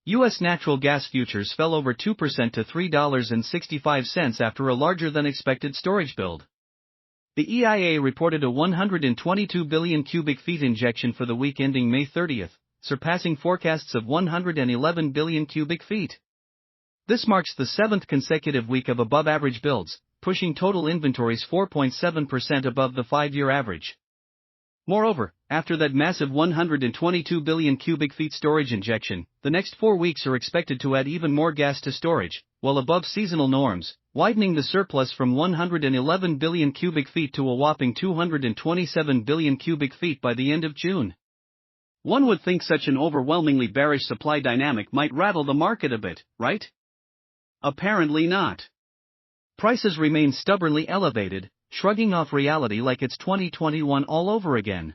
U.S. natural gas futures fell over 2% to $3.65 after a larger-than-expected storage build. The EIA reported a 122 billion cubic feet injection for the week ending May 30, surpassing forecasts of 111 billion cubic feet. This marks the seventh consecutive week of above-average builds, pushing total inventories 4.7% above the 5-year average. Moreover, after that massive 122 billion cubic feet storage injection, the next 4 weeks are expected to add even more gas to storage, while above seasonal norms, widening the surplus from 111 billion cubic feet to a whopping 227 billion cubic feet by the end of June. One would think such an overwhelmingly bearish supply dynamic might rattle the market a bit, right? Apparently not. Prices remain stubbornly elevated, shrugging off reality like it's 2021 all over again.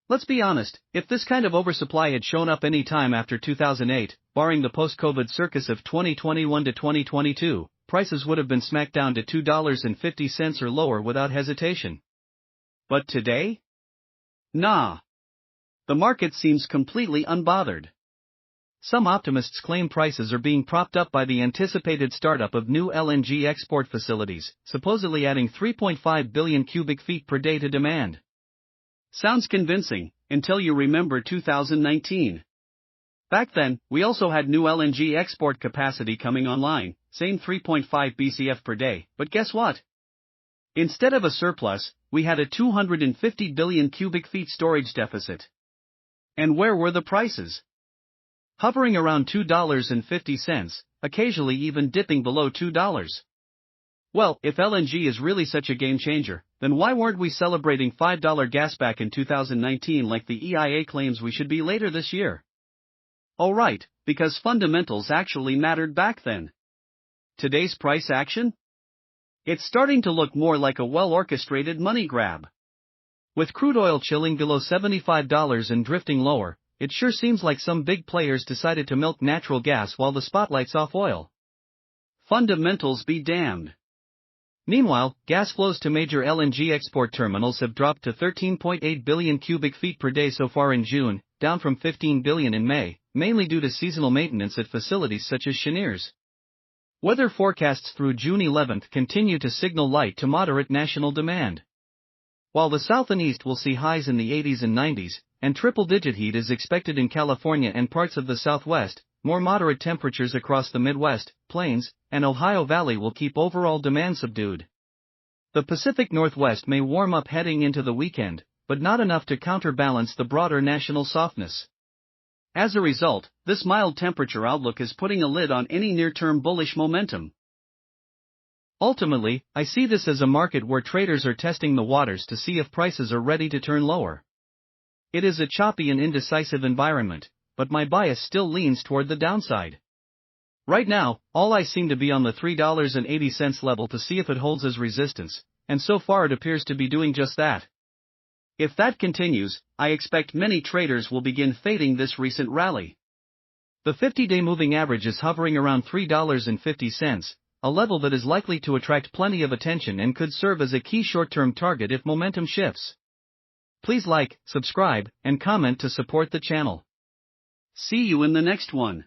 Let's be honest, if this kind of oversupply had shown up any time after 2008, barring the post-COVID circus of 2021 to 2022, prices would have been smacked down to $2.50 or lower without hesitation. But today? Nah. The market seems completely unbothered. Some optimists claim prices are being propped up by the anticipated startup of new LNG export facilities, supposedly adding 3.5 billion cubic feet per day to demand. Sounds convincing, until you remember 2019. Back then, we also had new LNG export capacity coming online, same 3.5 BCF per day, but guess what? Instead of a surplus, we had a 250 billion cubic feet storage deficit. And where were the prices? Hovering around $2.50, occasionally even dipping below $2. Well, if LNG is really such a game changer, then why weren't we celebrating $5 gas back in 2019 like the EIA claims we should be later this year? Oh right, because fundamentals actually mattered back then. Today's price action? It's starting to look more like a well-orchestrated money grab. With crude oil chilling below $75 and drifting lower, it sure seems like some big players decided to milk natural gas while the spotlight's off oil. Fundamentals be damned. Meanwhile, gas flows to major LNG export terminals have dropped to 13.8 billion cubic feet per day so far in June, down from 15 billion in May, mainly due to seasonal maintenance at facilities such as Cheniere's. Weather forecasts through June 11th continue to signal light to moderate national demand. While the South and East will see highs in the 80s and 90s, and triple-digit heat is expected in California and parts of the Southwest, more moderate temperatures across the Midwest, Plains, and Ohio Valley will keep overall demand subdued. The Pacific Northwest may warm up heading into the weekend, but not enough to counterbalance the broader national softness. As a result, this mild temperature outlook is putting a lid on any near-term bullish momentum. Ultimately, I see this as a market where traders are testing the waters to see if prices are ready to turn lower. It is a choppy and indecisive environment, but my bias still leans toward the downside. Right now, all eyes seem to be on the $3.80 level to see if it holds as resistance, and so far it appears to be doing just that. If that continues, I expect many traders will begin fading this recent rally. The 50-day moving average is hovering around $3.50, a level that is likely to attract plenty of attention and could serve as a key short-term target if momentum shifts. Please like, subscribe, and comment to support the channel. See you in the next one.